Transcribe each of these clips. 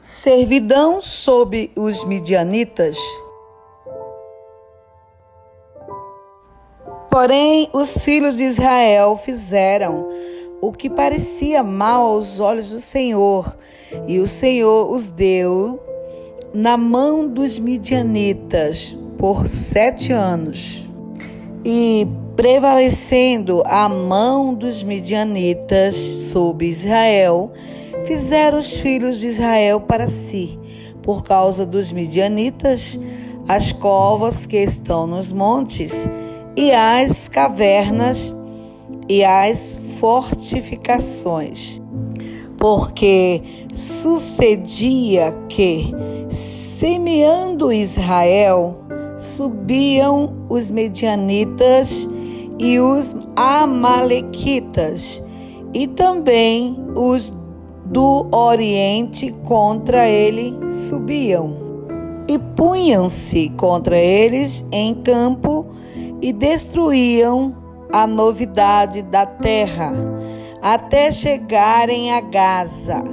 Servidão sob os midianitas. Porém, os filhos de Israel fizeram o que parecia mal aos olhos do Senhor, e o Senhor os deu na mão dos midianitas por 7 anos. E prevalecendo a mão dos midianitas sobre Israel, fizeram os filhos de Israel para si, por causa dos midianitas, as covas que estão nos montes, e as cavernas e as fortificações. Porque sucedia que, semeando Israel, subiam os medianitas e os amalequitas, e também os do Oriente contra ele subiam, e punham-se contra eles em campo, e destruíam a novidade da terra, até chegarem a Gaza,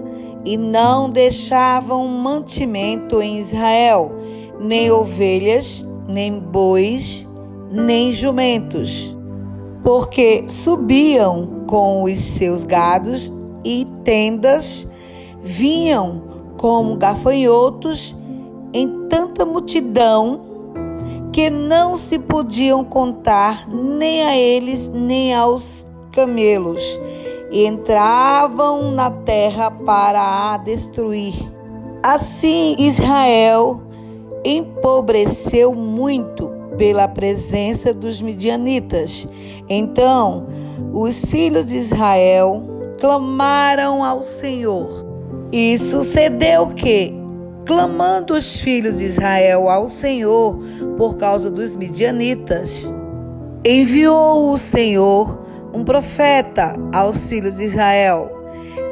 e não deixavam mantimento em Israel, nem ovelhas, nem bois, nem jumentos, porque subiam com os seus gados e tendas, vinham como gafanhotos em tanta multidão que não se podiam contar nem a eles nem aos camelos, e entravam na terra para a destruir. Assim Israel empobreceu muito pela presença dos midianitas. Então os filhos de Israel clamaram ao Senhor. E sucedeu que, clamando os filhos de Israel ao Senhor por causa dos midianitas, enviou o Senhor um profeta aos filhos de Israel,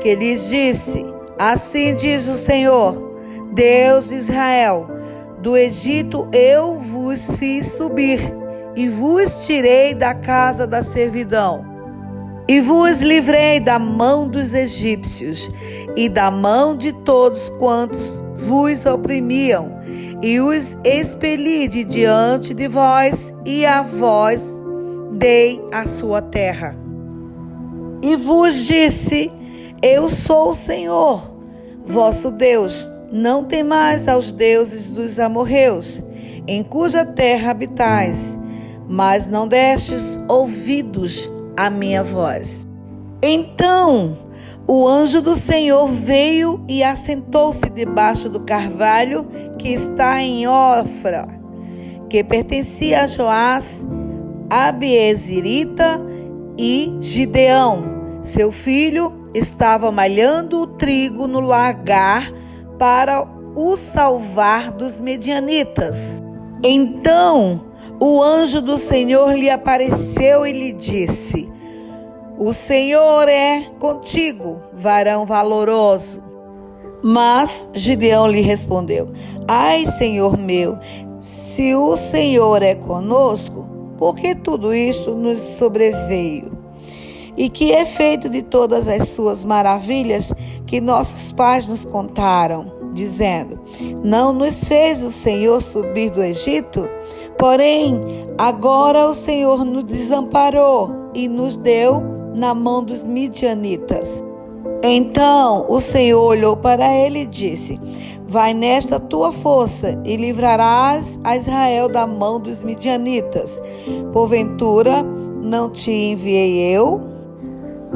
que lhes disse: assim diz o Senhor, Deus de Israel, do Egito eu vos fiz subir, e vos tirei da casa da servidão, e vos livrei da mão dos egípcios, e da mão de todos quantos vos oprimiam, e os expeli de diante de vós, e a vós dei a sua terra. E vos disse: eu sou o Senhor, vosso Deus. Não temais aos deuses dos amorreus, em cuja terra habitais, mas não destes ouvidos à minha voz. Então o anjo do Senhor veio e assentou-se debaixo do carvalho que está em Ofra, que pertencia a Joás, Abiezerita, e Gideão, seu filho, estava malhando o trigo no lagar para o salvar dos medianitas. Então o anjo do Senhor lhe apareceu e lhe disse: o Senhor é contigo, varão valoroso. Mas Gideão lhe respondeu: ai, Senhor meu, se o Senhor é conosco, por que tudo isto nos sobreveio? E que é feito de todas as suas maravilhas que nossos pais nos contaram, dizendo: não nos fez o Senhor subir do Egito? Porém, agora o Senhor nos desamparou e nos deu na mão dos midianitas. Então o Senhor olhou para ele e disse: vai nesta tua força e livrarás a Israel da mão dos midianitas. Porventura não te enviei eu?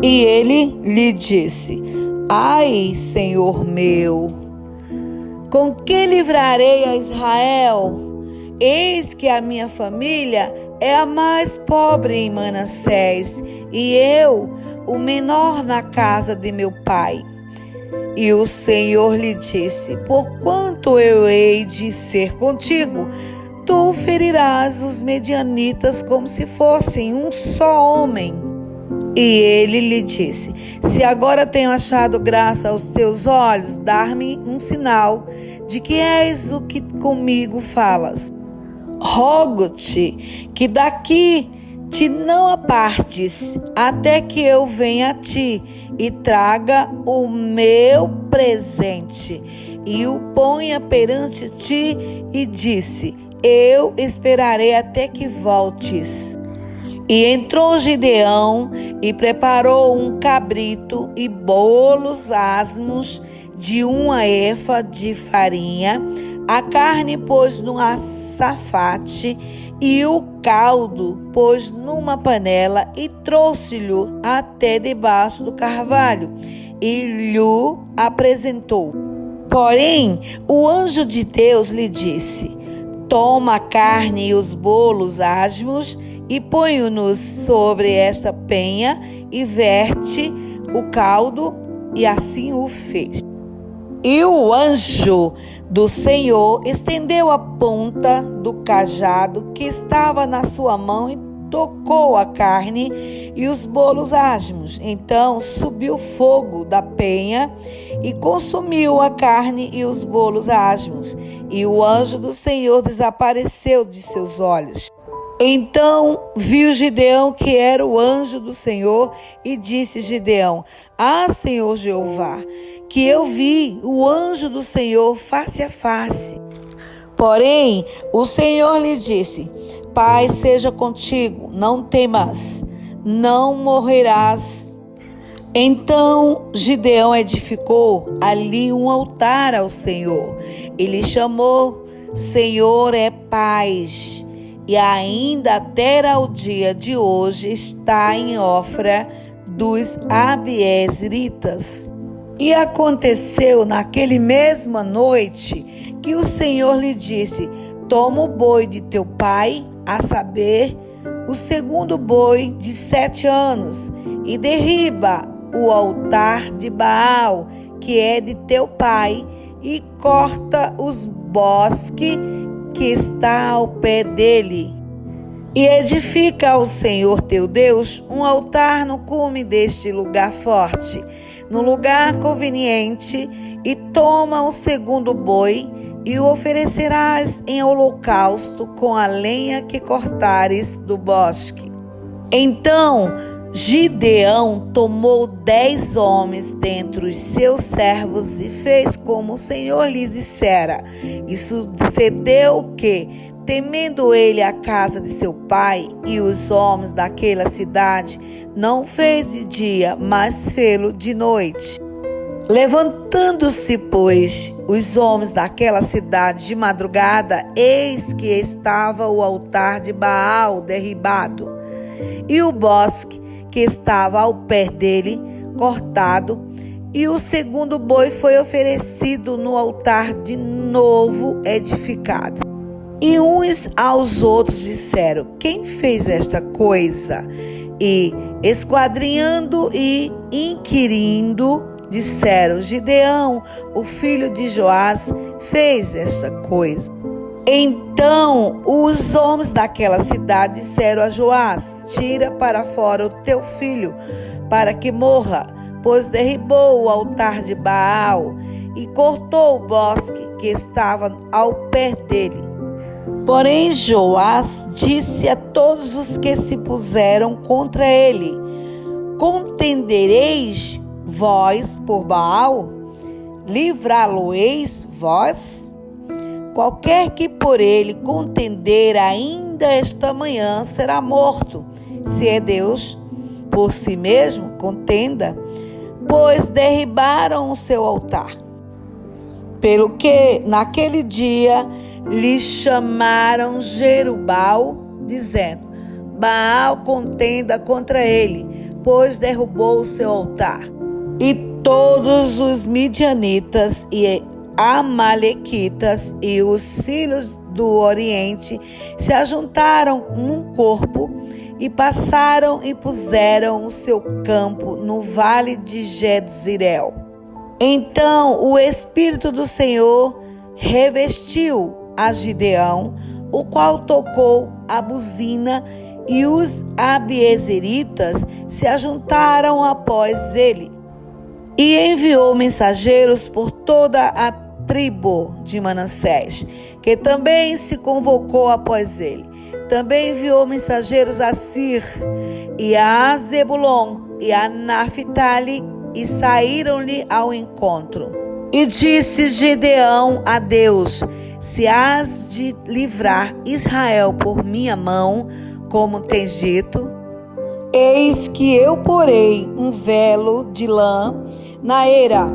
E ele lhe disse: ai, Senhor meu, com que livrarei a Israel? Eis que a minha família é a mais pobre em Manassés, e eu, o menor na casa de meu pai. E o Senhor lhe disse: porquanto eu hei de ser contigo, tu ferirás os medianitas como se fossem um só homem. E ele lhe disse: se agora tenho achado graça aos teus olhos, dar-me um sinal de que és o que comigo falas. Rogo-te que daqui te não apartes, até que eu venha a ti e traga o meu presente, e o ponha perante ti, e disse: eu esperarei até que voltes. E entrou Gideão e preparou um cabrito e bolos asmos de 1 efa de farinha, a carne pôs num açafate e o caldo pôs numa panela, e trouxe-lhe até debaixo do carvalho e lhe apresentou. Porém, o anjo de Deus lhe disse: toma a carne e os bolos asmos e põe-os sobre esta penha e verte o caldo, e assim o fez. E o anjo do Senhor estendeu a ponta do cajado que estava na sua mão e tocou a carne e os bolos asmos. Então subiu fogo da penha e consumiu a carne e os bolos asmos, e o anjo do Senhor desapareceu de seus olhos. Então viu Gideão que era o anjo do Senhor, e disse Gideão: ah, Senhor Jeová, que eu vi o anjo do Senhor face a face. Porém, o Senhor lhe disse: paz seja contigo, não temas, não morrerás. Então Gideão edificou ali um altar ao Senhor. Ele chamou: Senhor é paz. E ainda até o dia de hoje está em Ofra dos Abiezritas. E aconteceu naquele mesma noite que o Senhor lhe disse: toma o boi de teu pai, a saber, o segundo boi de 7 anos, e derriba o altar de Baal, que é de teu pai, e corta os bosques que está ao pé dele. E edifica ao Senhor teu Deus um altar no cume deste lugar forte, no lugar conveniente, e toma o segundo boi, e o oferecerás em holocausto com a lenha que cortares do bosque. Então Gideão tomou 10 homens dentre os seus servos e fez como o Senhor lhe dissera. E sucedeu que, temendo ele a casa de seu pai e os homens daquela cidade, não fez de dia, mas fê-lo de noite. Levantando-se, pois, os homens daquela cidade de madrugada, eis que estava o altar de Baal derribado, e o bosque que estava ao pé dele cortado, e o segundo boi foi oferecido no altar de novo edificado. E uns aos outros disseram: quem fez esta coisa? E, esquadrinhando e inquirindo, disseram: Gideão, o filho de Joás, fez esta coisa. Então os homens daquela cidade disseram a Joás: tira para fora o teu filho, para que morra, pois derribou o altar de Baal e cortou o bosque que estava ao pé dele. Porém Joás disse a todos os que se puseram contra ele: contendereis vós por Baal? Livrá-lo-eis vós? Qualquer que por ele contender ainda esta manhã será morto. Se é Deus, por si mesmo, contenda, pois derribaram o seu altar. Pelo que, naquele dia, lhe chamaram Jerubal, dizendo: Baal contenda contra ele, pois derrubou o seu altar. E todos os midianitas e amalequitas e os filhos do Oriente se ajuntaram num corpo e passaram e puseram o seu campo no vale de Jezreel. Então o Espírito do Senhor revestiu a Gideão, o qual tocou a buzina, e os abiezeritas se ajuntaram após ele. E enviou mensageiros por toda a tribo de Manassés, que também se convocou após ele. Também enviou mensageiros a Sir e a Zebulon e a Naphtali, e saíram-lhe ao encontro. E disse Gideão a Deus: se has de livrar Israel por minha mão, como tens dito, eis que eu porei um velo de lã na eira.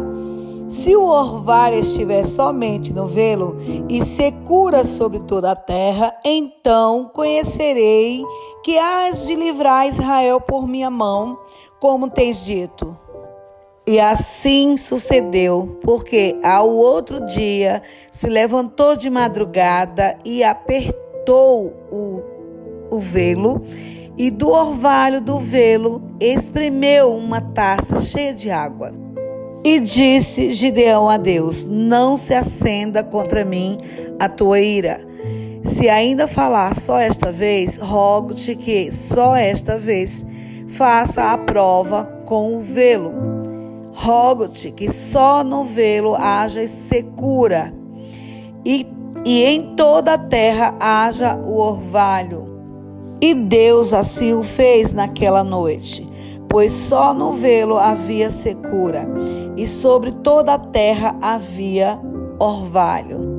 Se o orvalho estiver somente no velo e secura sobre toda a terra, então conhecerei que hás de livrar Israel por minha mão, como tens dito. E assim sucedeu, porque ao outro dia se levantou de madrugada e apertou o velo, e do orvalho do velo espremeu uma taça cheia de água. E disse Gideão a Deus: não se acenda contra mim a tua ira. Se ainda falar só esta vez, rogo-te que só esta vez faça a prova com o velo. Rogo-te que só no velo haja secura e em toda a terra haja o orvalho. E Deus assim o fez naquela noite, pois só no velo havia secura, e sobre toda a terra havia orvalho.